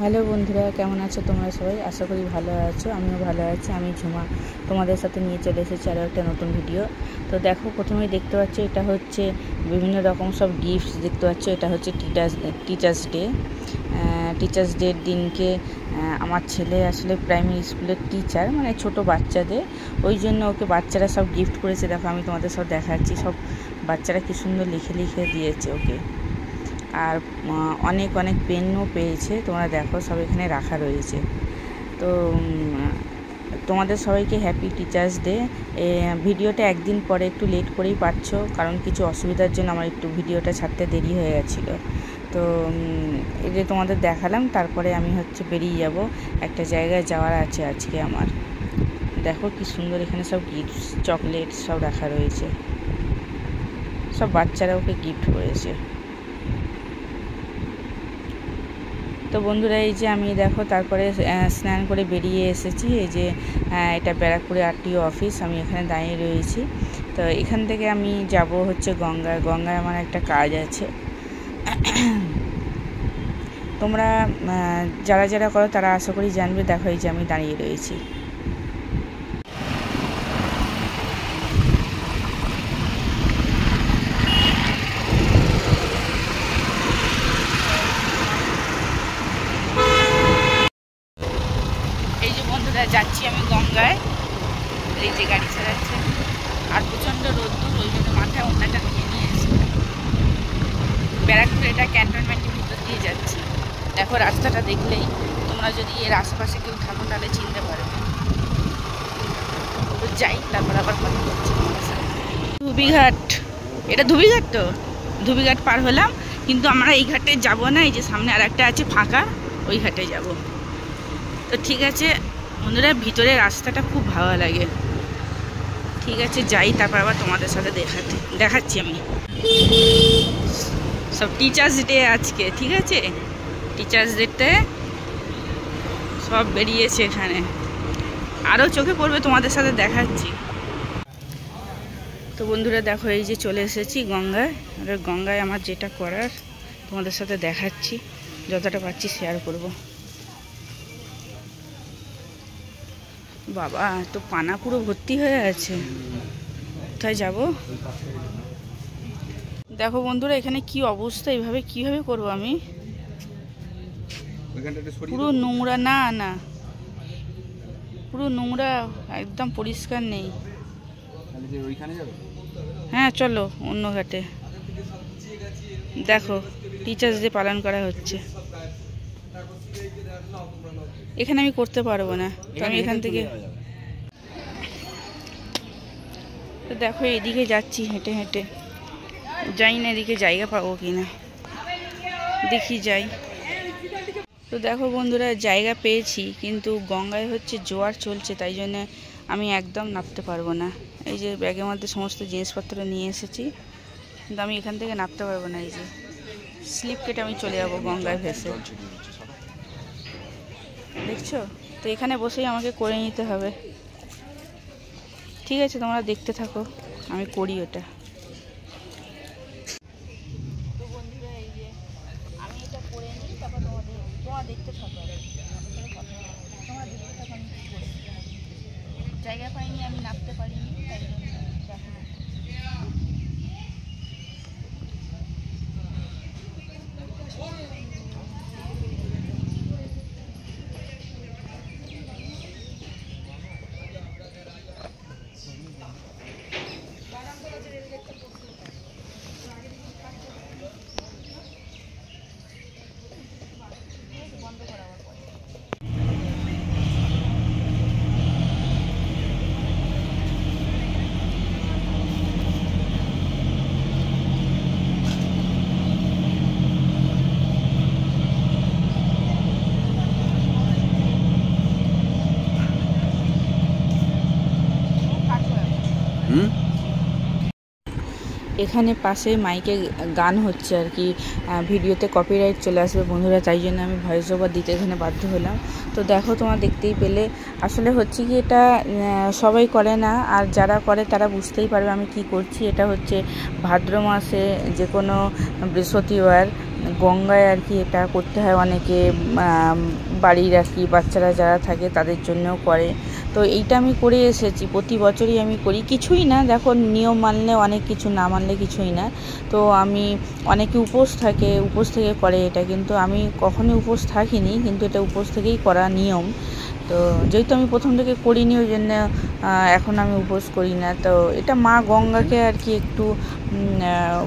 Hello বন্ধুরা, কেমন আছো তোমরা সবাই? আশা করি ভালো আছো। আমিও ভালো আছি। আমি ঝুমা তোমাদের সাথে নিয়ে চলে এসেছি আরও একটা নতুন ভিডিও। তো দেখো, প্রথমেই দেখতে পাচ্ছ এটা হচ্ছে বিভিন্ন রকম সব গিফটস দেখতে পাচ্ছ। এটা হচ্ছে টিচার্স ডের দিনকে আমার ছেলে আসলে প্রাইমারি স্কুলের টিচার, মানে ছোট বাচ্চাদের, ওই জন্য ওকে বাচ্চারা সব গিফট করেছে। দেখো, আমি তোমাদের সব দেখাচ্ছি। সব বাচ্চারা কি সুন্দর লিখে লিখে দিয়েছে ওকে। আর অনেক অনেক পেনও পেয়েছে, তোমরা দেখো সব এখানে রাখা রয়েছে। তো তোমাদের সবাইকে হ্যাপি টিচার্স ডে। ভিডিওটা একদিন পরে একটু লেট করেই পাচ্ছ, কারণ কিছু অসুবিধার জন্য আমার একটু ভিডিওটা ছাড়তে দেরি হয়ে গেছিলো। তো এই যে তোমাদের দেখালাম, তারপরে আমি বেরিয়ে যাব, একটা জায়গায় যাওয়ার আছে আজকে আমার। দেখো কি সুন্দর এখানে সব গিফটস, চকলেট সব রাখা রয়েছে। সব বাচ্চারা ওকে গিফট করেছে। তো বন্ধুরা, এই যে আমি দেখো তারপরে স্নান করে বেরিয়ে এসেছি। এই যে এটা ব্যারাকপুরে আরটিও অফিস, আমি এখানে দাঁড়িয়ে রয়েছি। তো এখান থেকে আমি যাব গঙ্গায় আমার একটা কাজ আছে। তোমরা যারা যারা করো তারা আশা করি জানবে। দেখো, এই যে আমি দাঁড়িয়ে রয়েছি। এই যে বন্ধুরা, যাচ্ছি আমি গঙ্গায়। এই যে গাড়ি চালাচ্ছে, আর প্রচণ্ড রোদ্দুর, ওই জন্য মাথায় অন্যটা নিয়ে নিয়েছি। ব্যারাকপুর এটা ক্যান্টনমেন্টের ভিতর দিয়ে যাচ্ছি। দেখো, রাস্তাটা দেখলেই তোমরা যদি এর আশেপাশে কেউ থাকো তাহলে চিনতে পারবে। তো যাই, তারপর আবার কথা বলছি। ধুবিঘাট, এটা ধুবিঘাট। তো ধুবিঘাট পার হলাম, কিন্তু আমরা এই ঘাটে যাব না। এই যে সামনে আর একটা আছে ফাঁকা, ওই ঘাটে যাব। তো ঠিক আছে বন্ধুরা, ভিতরে রাস্তাটা খুব ভালো লাগে। ঠিক আছে, যাই, তারপর আবার তোমাদের সাথে দেখাচ্ছি আমি। সব টিচার্স ডে আজকে, ঠিক আছে? টিচার্স ডেতে সব বেরিয়েছে এখানে, আরও চোখে পড়বে, তোমাদের সাথে দেখাচ্ছি। তো বন্ধুরা দেখো, এই যে চলে এসেছি গঙ্গায়। আর গঙ্গায় আমার যেটা করার তোমাদের সাথে দেখাচ্ছি, যতটা পাচ্ছি শেয়ার করব। বাবা, তো পানা পুরো ভর্তি হয়ে আছে। কোথায় যাব? দেখো বন্ধুরা, এখানে কি অবস্থা, এইভাবে কিভাবে করব আমি? পুরো নোংরা। না, পুরো নোংরা, একদম পরিষ্কার নেই। হ্যাঁ চলো অন্য ঘাটে। দেখো, টিচার্স ডে পালন করা হচ্ছে। এখানে আমি করতে পারবো না, তো আমি এখান থেকে তো দেখো এদিকে যাচ্ছি হেঁটে হেঁটে। যাই না, এদিকে জায়গা পাবো কিনা দেখি, যাই। তো দেখো বন্ধুরা, জায়গা পেয়েছি, কিন্তু গঙ্গায় জোয়ার চলছে, তাই জন্য আমি একদম নামতে পারবো না। এই যে ব্যাগের মধ্যে সমস্ত জিনিসপত্র নিয়ে এসেছি, কিন্তু আমি এখান থেকে নামতে পারবো না। এই যে স্লিপ কেটে আমি চলে যাবো গঙ্গায় ভেসে, দেখছো? তো এখানে বসেই আমাকে করে নিতে হবে। ঠিক আছে, তোমরা দেখতে থাকো, আমি করি ওটা। তো বন্ধুরা, এই যে আমি এটা করে নিই, তারপর তোমরা দেখতে থাকো। তোমরা দেখতে থাকো আমি কী করি। জায়গা পাইনি, আমি নামতে পারিনি, তাই জন্য দেখো। এখানে পাশে মাইকে গান হচ্ছে আর কি, ভিডিওতে কপিরাইট চলে আসবে বন্ধুরা, তাই জন্য আমি ভয়েস ওভার দিতে এখানে বাধ্য হলাম। তো দেখো, তোমরা দেখতেই পেলে, আসলে হচ্ছে কি এটা সবাই করে না, আর যারা করে তারা বুঝতেই পারবে আমি কি করছি। এটা হচ্ছে ভাদ্র মাসে যে কোনো বৃহস্পতিবার গঙ্গায় আর কি এটা করতে হয় অনেকে, বাড়ির আর কি বাচ্চারা যারা থাকে তাদের জন্যও করে। তো এইটা আমি করে এসেছি, প্রতি বছরই আমি করি। কিছুই না, দেখো নিয়ম মানলে অনেক কিছু, না মানলে কিছুই না। তো আমি অনেকে উপোস থেকে করে এটা, কিন্তু আমি কখনোই উপোস থাকিনি, কিন্তু এটা উপোস থেকেই করা নিয়ম। তো যেহেতু আমি প্রথম থেকে করিনি ওই জন্য এখন আমি উপোস করি না। তো এটা মা গঙ্গাকে আর কি একটু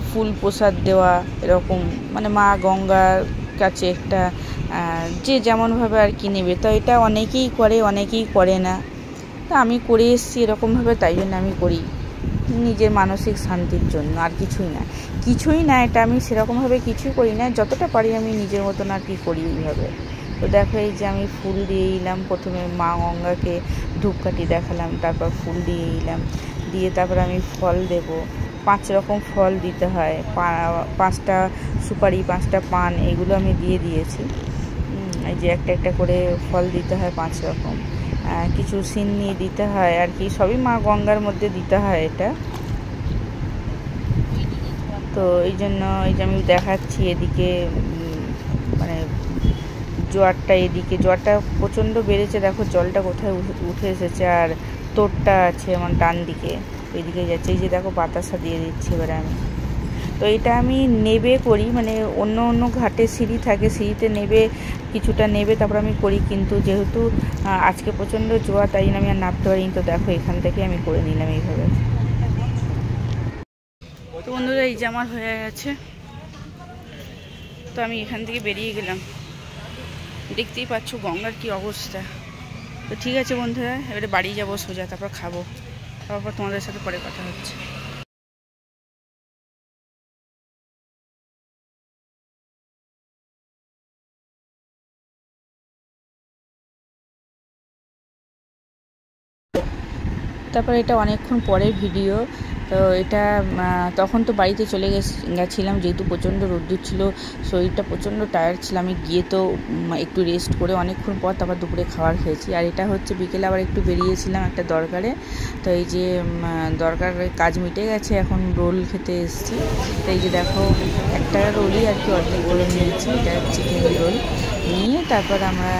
ফুল প্রসাদ দেওয়া এরকম, মানে মা গঙ্গার কাছে একটা যে যেমনভাবে আর কি নেবে। তো এটা অনেকেই করে, অনেকেই করে না। তা আমি করে এসেছি এরকমভাবে, তাই জন্য আমি করি নিজের মানসিক শান্তির জন্য, আর কিছুই না। এটা আমি সেরকমভাবে কিছুই করি না, যতটা পারি আমি নিজের মতন আর কি করি এইভাবে। তো দেখো এই যে আমি ফুল দিয়ে এলাম, প্রথমে মা গঙ্গাকে ধূপকাঠি দেখালাম, তারপর ফুল দিয়ে এলাম, দিয়ে তারপর আমি ফল দেব। 5 রকম ফল দিতে হয়, 5টা সুপারি, 5টা পান, এগুলো আমি দিয়ে দিয়েছি। এই যে একটা একটা করে ফল দিতে হয় 5 রকম, কিছু সিন্নি দিতে হয় আর কি, সবই মা গঙ্গার মধ্যে দিতে হয় এটা। তো এই জন্য এই যে আমি দেখাচ্ছি এদিকে, মানে জোয়ারটা প্রচণ্ড বেড়েছে, দেখো জলটা কোথায় উঠে এসেছে। আর তোরটা আছে আমার ডান দিকে, ওইদিকে যাচ্ছে। এই যে দেখো বাতাসা দিয়ে দিচ্ছি এবারে আমি। তো এটা আমি নেবে করি, মানে অন্য ঘাটে সিঁড়ি থাকে, সিঁড়িতে কিছুটা নেবে তারপর আমি করি। কিন্তু যেহেতু আজকে প্রচণ্ড জোয়ার, তাই জন্য আমি আর নামতে পারিনি। তো দেখো এখান থেকে আমি করে নিলাম এইভাবে। তো বন্ধুরা এই যে আমার হয়ে গেছে, তো আমি এখান থেকে বেরিয়ে গেলাম। দেখতেই পাচ্ছ গঙ্গার কি অবস্থা। তো ঠিক আছে বন্ধুরা, এবারে বাড়ি যাবো সোজা, তারপর খাবো, তারপর তোমাদের সাথে পরে কথা হচ্ছে। তারপর এটা অনেকক্ষণ পরের ভিডিও। তো এটা তখন তো বাড়িতে চলে গেছিলাম, যেহেতু প্রচণ্ড রোদ্দুর ছিল, শরীরটা প্রচণ্ড টায়ার্ড ছিল। আমি গিয়ে তো একটু রেস্ট করে অনেকক্ষণ পর তারপর দুপুরে খাবার খেয়েছি। আর এটা হচ্ছে বিকেলে আবার একটু বেরিয়েছিলাম একটা দরকারে। তো এই যে দরকারের কাজ মিটে গেছে, এখন রোল খেতে এসেছি। তো এই যে দেখো একটা রোলই আর কি অর্ধেক করে নিয়েছি, এটা চিকেন রোল নিয়ে তারপর আমরা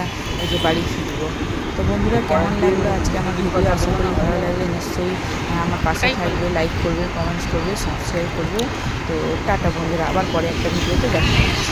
এই যে বাড়ি ফিরবো। তো বন্ধুরা কেমন লাগলো আজকে আমার ভিডিও? আশা করি ভালো লাগলে নিশ্চয়ই আমার পাশে থাকবে, লাইক করবে, কমেন্টস করবে, সাবস্ক্রাইব করবে। তো টাটা বন্ধুরা, আবার পরে একটা ভিডিওতে দেখা হচ্ছে।